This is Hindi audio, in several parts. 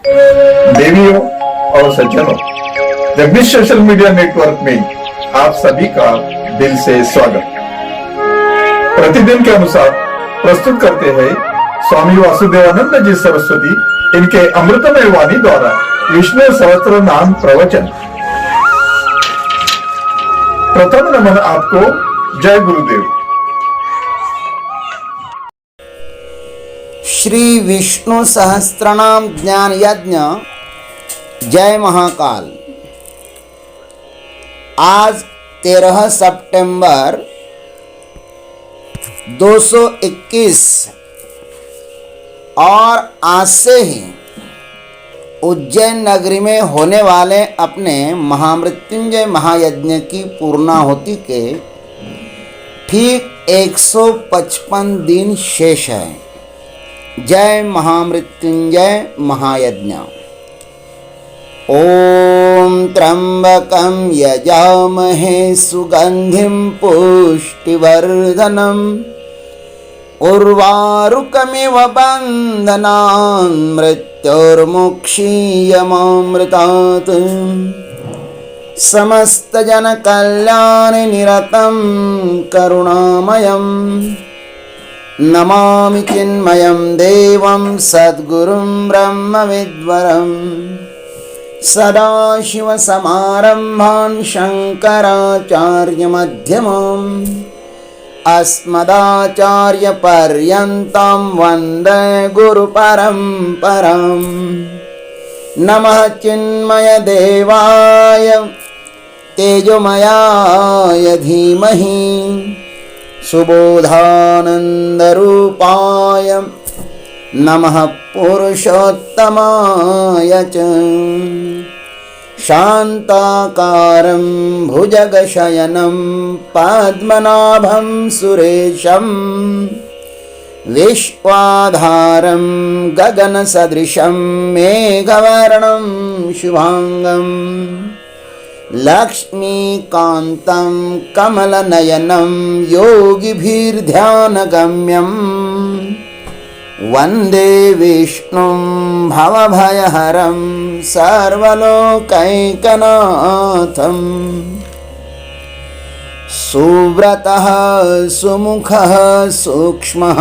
देवियों और सज्जनों, जगदीश सोशल मीडिया नेटवर्क में आप सभी का दिल से स्वागत। प्रतिदिन के अनुसार प्रस्तुत करते हैं स्वामी वासुदेवानंद जी सरस्वती इनके अमृतमय वाणी द्वारा विष्णु सहस्त्र नाम प्रवचन। प्रथम नमन आपको। जय गुरुदेव। श्री विष्णु सहस्त्रनाम ज्ञान यज्ञ। जय महाकाल। आज 13 सितंबर 221 और आज से ही उज्जैन नगरी में होने वाले अपने महामृत्युंजय महायज्ञ की पूर्णाहुति के ठीक 155 दिन शेष है। जय महामृत्युंजय महायज्ञ। ओम त्र्यंबकं यजामहे सुगंधिं पुष्टिवर्धनम् उर्वारुकमिव बन्धनान् मृत्योर्मुक्षीयमामृतात् समस्तजनकल्याणनिरतं करुणामयं नमामि चिन्मयं देवं सद्गुरुं ब्रह्मविद्वरं सदाशिवसमारम्भान् शङ्कराचार्यमध्यमाम् अस्मदाचार्यपर्यन्तं वन्दे गुरुपरम्पराम्। नमः चिन्मयदेवाय तेजोमयाय धीमहि सुबोधानन्दरूपाय नमः पुरुषोत्तमाय च। शान्ताकारं भुजगशयनं पद्मनाभं सुरेशं विश्वाधारं गगनसदृशं मेघवर्णं शुभांगं लक्ष्मीकान्तं कमलनयनं योगिभिर्ध्यानगम्यं वन्दे विष्णुं भवभयहरं सर्वलोकैकनाथं। सुव्रतः सुमुखः सूक्ष्मः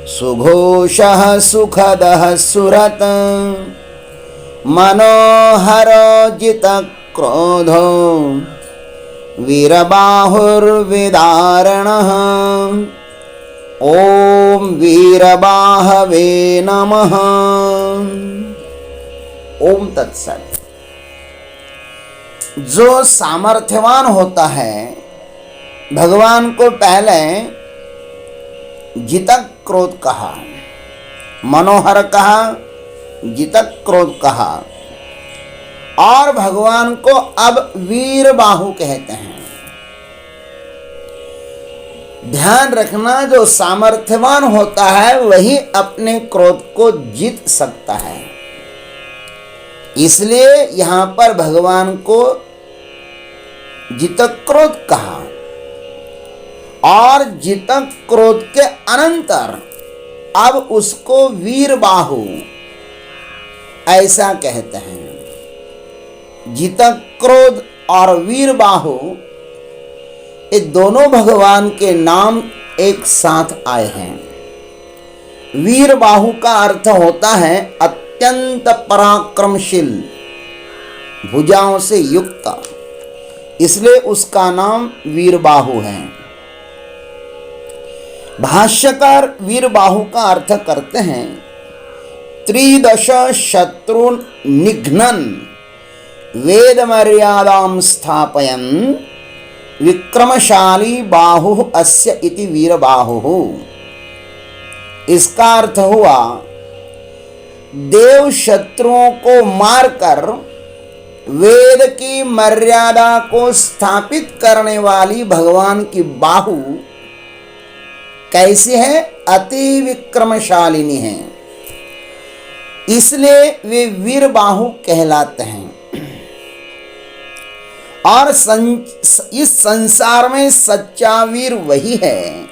सुघोषः सुखदः सुरत मनोहरोजितक्रोधो वीरबाहुर्विदारणः। ओम वीरबाहवे नमः। ओम तत्सत। जो सामर्थ्यवान होता है भगवान को पहले जितक क्रोध कहा, मनोहर कहा, जितक क्रोध कहा और भगवान को अब वीर बाहु कहते हैं। ध्यान रखना, जो सामर्थ्यवान होता है वही अपने क्रोध को जीत सकता है। इसलिए यहां पर भगवान को जितक क्रोध कहा और जितक क्रोध के अनंतर अब उसको वीर बाहु ऐसा कहते हैं। जितक क्रोध और वीर बाहु ये दोनों भगवान के नाम एक साथ आए हैं। वीर बाहु का अर्थ होता है अत्यंत पराक्रमशील, भुजाओं से युक्त, इसलिए उसका नाम वीर बाहु है। भाष्यकार वीर बाहु का अर्थ करते हैं त्रिदश शत्रु निघ्नन वेद मर्यादां स्थापयन् विक्रमशाली बाहु अस्य इति वीर बाहु। इसका अर्थ हुआ देव शत्रुओं को मारकर वेद की मर्यादा को स्थापित करने वाली भगवान की बाहु कैसी है? अति विक्रमशालिनी है, इसलिए वे वीर बाहु कहलाते हैं। और इस संसार में सच्चा वीर वही है,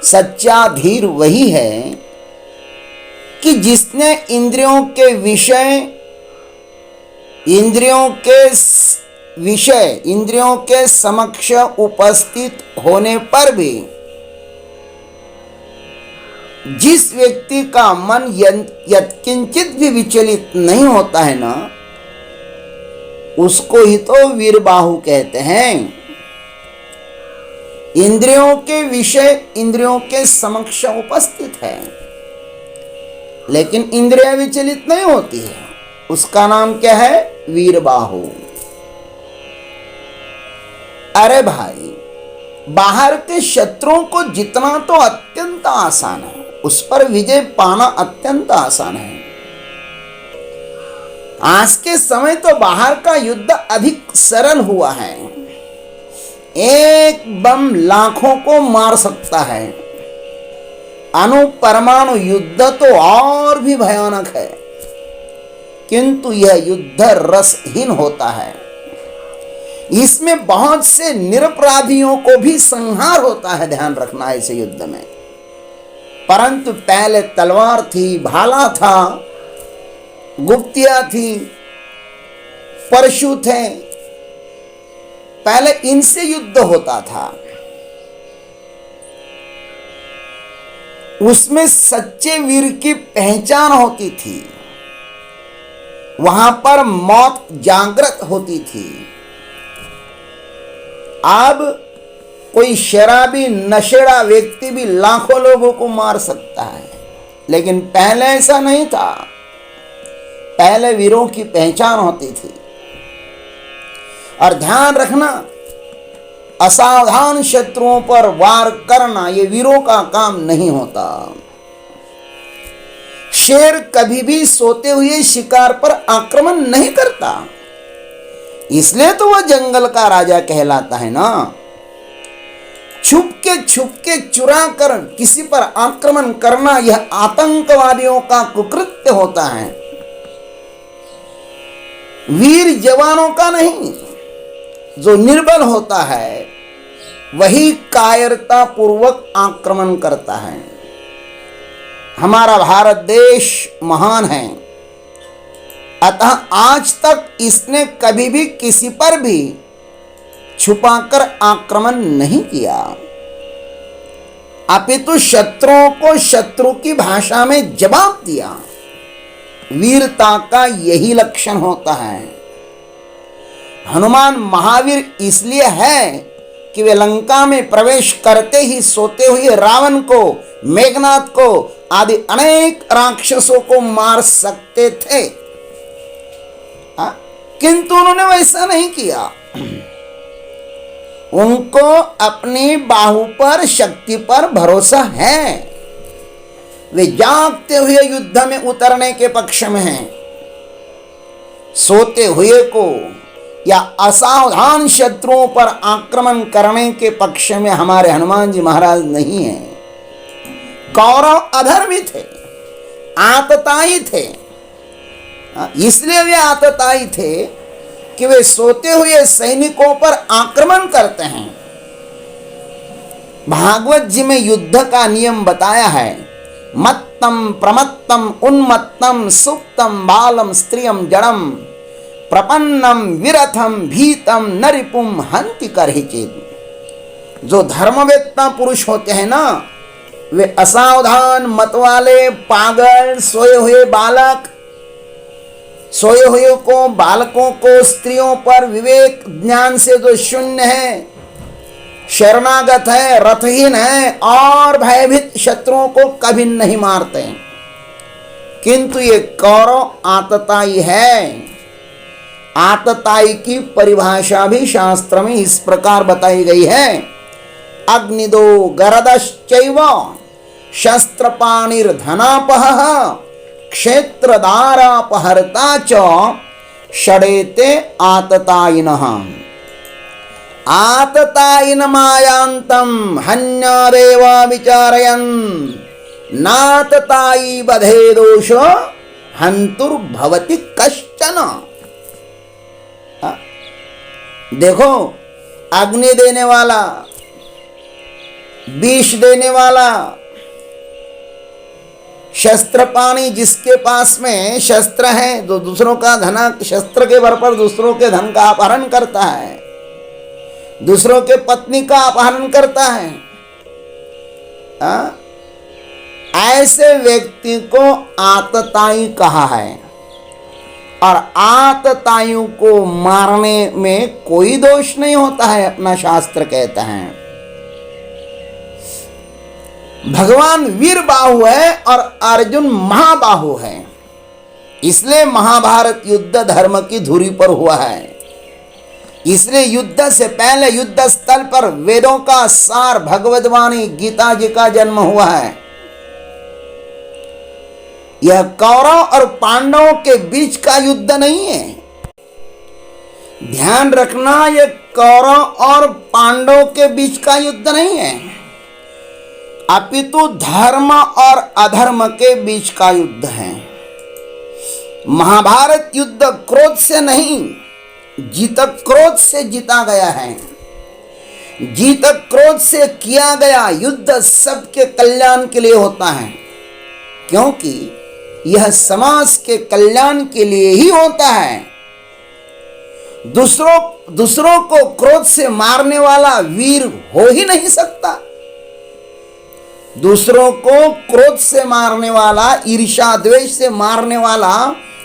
सच्चा धीर वही है कि जिसने इंद्रियों के विषय इंद्रियों के समक्ष उपस्थित होने पर भी जिस व्यक्ति का मन यत्किंचित भी विचलित नहीं होता है ना, उसको ही तो वीरबाहु कहते हैं। इंद्रियों के विषय इंद्रियों के समक्ष उपस्थित है, लेकिन इंद्रियां विचलित नहीं होती है, उसका नाम क्या है? वीरबाहु। अरे भाई, बाहर के शत्रुओं को जितना तो अत्यंत आसान है, उस पर विजय पाना अत्यंत आसान है। आज के समय तो बाहर का युद्ध अधिक सरल हुआ है। एक बम लाखों को मार सकता है। अणु परमाणु युद्ध तो और भी भयानक है, किंतु यह युद्ध रसहीन होता है। इसमें बहुत से निरपराधियों को भी संहार होता है, ध्यान रखना ऐसे युद्ध में। परंतु पहले तलवार थी, भाला था, गुप्तियां थी, परशु थे, पहले इनसे युद्ध होता था। उसमें सच्चे वीर की पहचान होती थी, वहां पर मौत जागृत होती थी। अब कोई शराबी नशेड़ा व्यक्ति भी लाखों लोगों को मार सकता है, लेकिन पहले ऐसा नहीं था। पहले वीरों की पहचान होती थी। और ध्यान रखना, असावधान शत्रुओं पर वार करना ये वीरों का काम नहीं होता। शेर कभी भी सोते हुए शिकार पर आक्रमण नहीं करता, इसलिए तो वह जंगल का राजा कहलाता है ना। छुप के चुरा कर किसी पर आक्रमण करना यह आतंकवादियों का कुकृत्य होता है, वीर जवानों का नहीं। जो निर्बल होता है वही कायरता पूर्वक आक्रमण करता है। हमारा भारत देश महान है, अतः आज तक इसने कभी भी किसी पर भी छुपाकर आक्रमण नहीं किया, अपितु शत्रुओं को शत्रु की भाषा में जवाब दिया। वीरता का यही लक्षण होता है। हनुमान महावीर इसलिए है कि वे लंका में प्रवेश करते ही सोते हुए रावण को, मेघनाथ को आदि अनेक राक्षसों को मार सकते थे, किंतु उन्होंने वैसा नहीं किया। उनको अपनी बाहु पर, शक्ति पर भरोसा है। वे जागते हुए युद्ध में उतरने के पक्ष में हैं। सोते हुए को या असावधान शत्रुओं पर आक्रमण करने के पक्ष में हमारे हनुमान जी महाराज नहीं हैं। कौरव अधर्मी थे, आतताई थे, इसलिए वे आतताई थे कि वे सोते हुए सैनिकों पर आक्रमण करते हैं। भागवत जी में युद्ध का नियम बताया है। मत्तम प्रमत्तम उन्मत्तम सुप्तम बालम स्त्रियम जड़म प्रपन्नम विरथम भीतम नरिपुम हंति करहिचित। जो धर्मवेत्ता पुरुष होते हैं ना, वे असावधान, मतवाले, पागल, सोए हुए बालक, सोए हुए को, बालकों को, स्त्रियों पर विवेक ज्ञान से जो शून्य है, शरणागत है, रथहीन है और भयभीत शत्रुओं को कभी नहीं मारते। किंतु ये कौरव आतताई है। आतताई की परिभाषा भी शास्त्र में इस प्रकार बताई गई है। अग्निदो गरदश्चैव शस्त्रपाणिर्धनापहः क्षेत्रदारापहर्ता च षडेते आततायिनः। आततायिन मायांतम हन्यादेव विचारयन् नाततायी बधे दोष हंतुर्भवति कश्चन। देखो, अग्नि देने वाला, विष देने वाला, शस्त्र पाणी जिसके पास में शस्त्र है, जो दूसरों का धन, शस्त्र के बल पर दूसरों के धन का अपहरण करता है, दूसरों के पत्नी का अपहरण करता है, ऐसे व्यक्ति को आतताई कहा है। और आतताइयों को मारने में कोई दोष नहीं होता है, अपना शास्त्र कहता है। भगवान वीर बाहु है और अर्जुन महाबाहु है, इसलिए महाभारत युद्ध धर्म की धुरी पर हुआ है। इसलिए युद्ध से पहले युद्ध स्थल पर वेदों का सार भगवद्वाणी गीता जी का जन्म हुआ है। यह कौरव और पांडवों के बीच का युद्ध नहीं है। ध्यान रखना, यह कौरव और पांडवों के बीच का युद्ध नहीं है, अपितु धर्म और अधर्म के बीच का युद्ध है। महाभारत युद्ध क्रोध से नहीं, जीत क्रोध से जीता गया है। जीत क्रोध से किया गया युद्ध सबके कल्याण के लिए होता है, क्योंकि यह समाज के कल्याण के लिए ही होता है। दूसरों को क्रोध से मारने वाला वीर हो ही नहीं सकता। दूसरों को क्रोध से मारने वाला, ईर्ष्या द्वेष से मारने वाला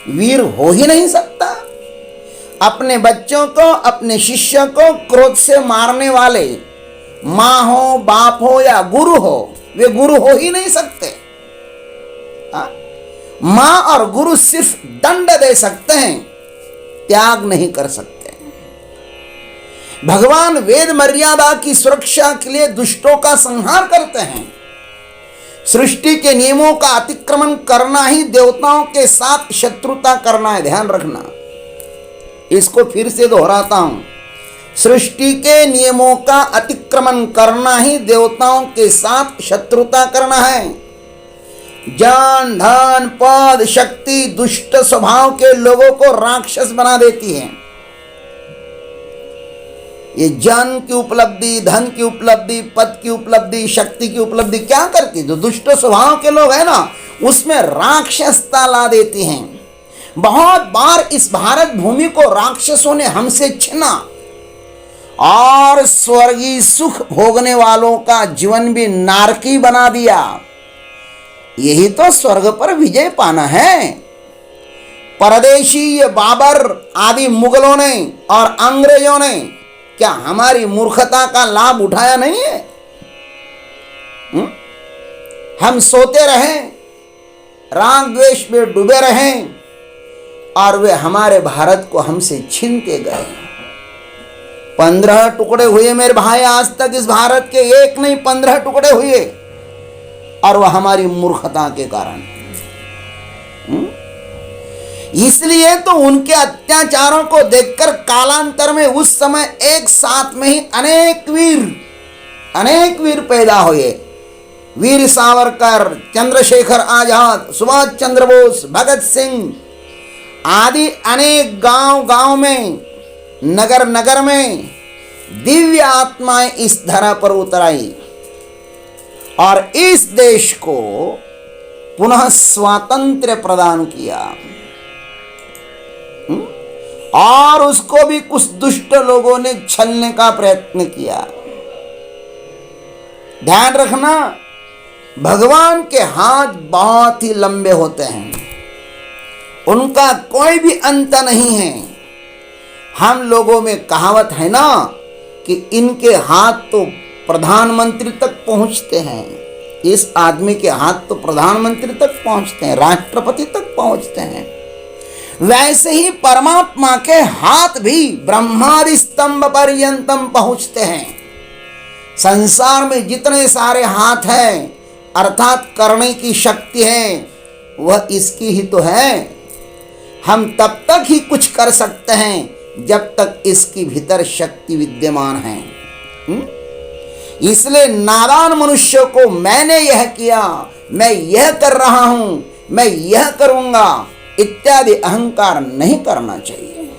वीर हो ही नहीं सकता। अपने बच्चों को, अपने शिष्य को क्रोध से मारने वाले माँ हो, बाप हो या गुरु हो, वे गुरु हो ही नहीं सकते। माँ और गुरु सिर्फ दंड दे सकते हैं, त्याग नहीं कर सकते। भगवान वेद मर्यादा की सुरक्षा के लिए दुष्टों का संहार करते हैं। सृष्टि के नियमों का अतिक्रमण करना ही देवताओं के साथ शत्रुता करना है, ध्यान रखना। इसको फिर से दोहराता हूं, सृष्टि के नियमों का अतिक्रमण करना ही देवताओं के साथ शत्रुता करना है। जान, धन, पद, शक्ति दुष्ट स्वभाव के लोगों को राक्षस बना देती है। ये जन की उपलब्धि, धन की उपलब्धि, पद की उपलब्धि, शक्ति की उपलब्धि क्या करती है? जो दुष्ट स्वभाव के लोग हैं ना, उसमें राक्षसता ला देती हैं। बहुत बार इस भारत भूमि को राक्षसों ने हमसे छीना और स्वर्गीय सुख भोगने वालों का जीवन भी नारकी बना दिया। यही तो स्वर्ग पर विजय पाना है। परदेशी बाबर आदि मुगलों ने और अंग्रेजों ने क्या हमारी मूर्खता का लाभ उठाया नहीं है? हम सोते रहे, राग द्वेष में डूबे रहे और वे हमारे भारत को हमसे छीनते गए। 15 टुकड़े हुए मेरे भाई, आज तक इस भारत के एक नहीं 15 टुकड़े हुए, और वह हमारी मूर्खता के कारण। इसलिए तो उनके अत्याचारों को देखकर कालांतर में उस समय एक साथ में ही अनेक वीर पैदा हुए। वीर सावरकर, चंद्रशेखर आजाद, सुभाष चंद्र बोस, भगत सिंह आदि अनेक गांव में, नगर में दिव्य आत्माएं इस धरा पर उतर आई और इस देश को पुनः स्वातंत्र्य प्रदान किया। और उसको भी कुछ दुष्ट लोगों ने छलने का प्रयत्न किया। ध्यान रखना, भगवान के हाथ बहुत ही लंबे होते हैं, उनका कोई भी अंत नहीं है। हम लोगों में कहावत है ना कि इनके हाथ तो प्रधानमंत्री तक पहुंचते हैं। इस आदमी के हाथ तो प्रधानमंत्री तक पहुंचते हैं, राष्ट्रपति तक पहुंचते हैं। वैसे ही परमात्मा के हाथ भी ब्रह्मादि स्तंभ पर्यंतम पहुंचते हैं। संसार में जितने सारे हाथ हैं, अर्थात करने की शक्ति है, वह इसकी ही तो है। हम तब तक ही कुछ कर सकते हैं जब तक इसकी भीतर शक्ति विद्यमान है। इसलिए नादान मनुष्य को मैंने यह किया, मैं यह कर रहा हूं, मैं यह करूंगा इत्यादि अहंकार नहीं करना चाहिए।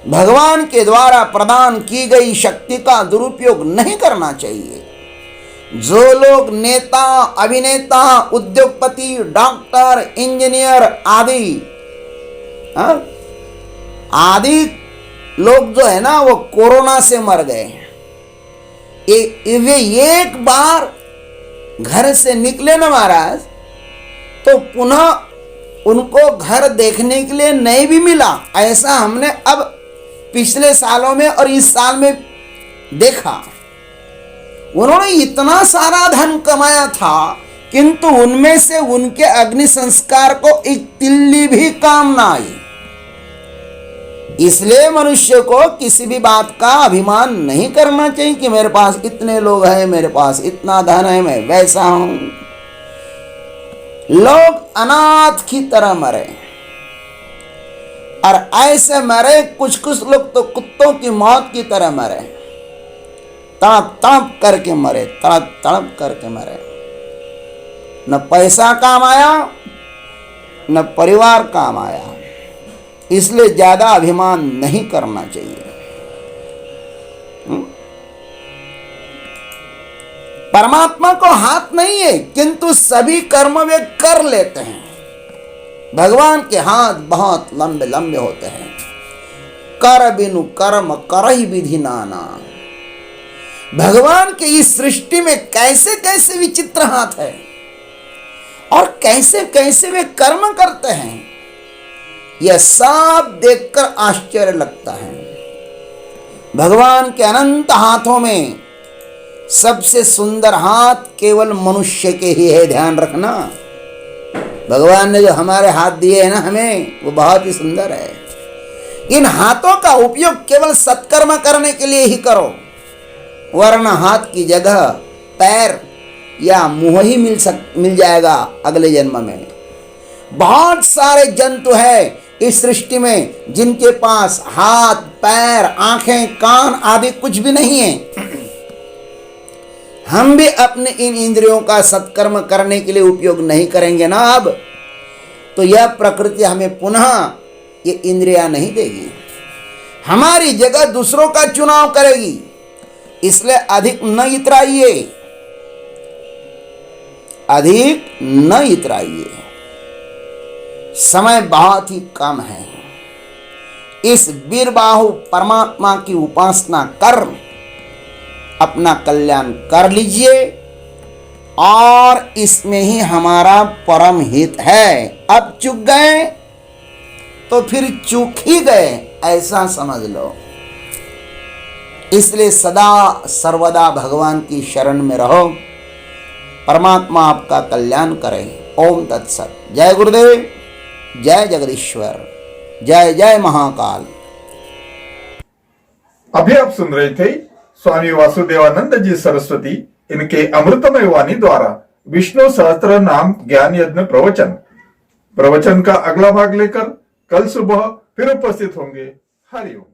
भगवान के द्वारा प्रदान की गई शक्ति का दुरुपयोग नहीं करना चाहिए। जो लोग नेता, अभिनेता, उद्योगपति, डॉक्टर, इंजीनियर आदि आदि लोग जो है ना वो कोरोना से मर गए। वे एक बार घर से निकले ना महाराज, तो पुनः उनको घर देखने के लिए नहीं भी मिला। ऐसा हमने अब पिछले सालों में और इस साल में देखा। उन्होंने इतना सारा धन कमाया था, किंतु उनमें से उनके अग्नि संस्कार को एक तिल्ली भी काम ना आई। इसलिए मनुष्य को किसी भी बात का अभिमान नहीं करना चाहिए कि मेरे पास इतने लोग हैं, मेरे पास इतना धन है, मैं वैसा हूं। लोग अनाथ की तरह मरे, और ऐसे मरे कुछ कुछ लोग तो कुत्तों की मौत की तरह मरे, तड़प तड़प करके मरे, तड़प तड़प करके मरे। न पैसा काम आया, न परिवार काम आया। इसलिए ज्यादा अभिमान नहीं करना चाहिए। परमात्मा को हाथ नहीं है, किंतु सभी कर्म वे कर लेते हैं। भगवान के हाथ बहुत लंबे लंबे होते हैं। कर बिनु कर्म करहि विधि नाना। भगवान के इस सृष्टि में कैसे कैसे विचित्र हाथ है, और कैसे कैसे वे कर्म करते हैं, यह सब देखकर आश्चर्य लगता है। भगवान के अनंत हाथों में सबसे सुंदर हाथ केवल मनुष्य के ही है, ध्यान रखना। भगवान ने जो हमारे हाथ दिए हैं ना हमें, वो बहुत ही सुंदर है। इन हाथों का उपयोग केवल सत्कर्म करने के लिए ही करो, वरना हाथ की जगह पैर या मुंह ही मिल जाएगा अगले जन्म में। बहुत सारे जंतु हैं इस सृष्टि में जिनके पास हाथ, पैर, आंखें, कान आदि कुछ भी नहीं है। हम भी अपने इन इंद्रियों का सत्कर्म करने के लिए उपयोग नहीं करेंगे ना अब, तो यह प्रकृति हमें पुनः ये इंद्रियां नहीं देगी, हमारी जगह दूसरों का चुनाव करेगी। इसलिए अधिक न इतराइए, अधिक न इतराइए। समय बहुत ही कम है। इस वीरबाहु परमात्मा की उपासना कर अपना कल्याण कर लीजिए, और इसमें ही हमारा परम हित है। अब चूक गए तो फिर चूक ही गए, ऐसा समझ लो। इसलिए सदा सर्वदा भगवान की शरण में रहो। परमात्मा आपका कल्याण करे। ओम तत्सत। जय गुरुदेव, जय जगदीश्वर, जय जय महाकाल। अभी आप सुन रहे थे स्वामी वासुदेवानंद जी सरस्वती इनके अमृतमय वाणी द्वारा विष्णु सहस्त्र नाम ज्ञान यज्ञ प्रवचन का अगला भाग लेकर कल सुबह फिर उपस्थित होंगे। हरिओम।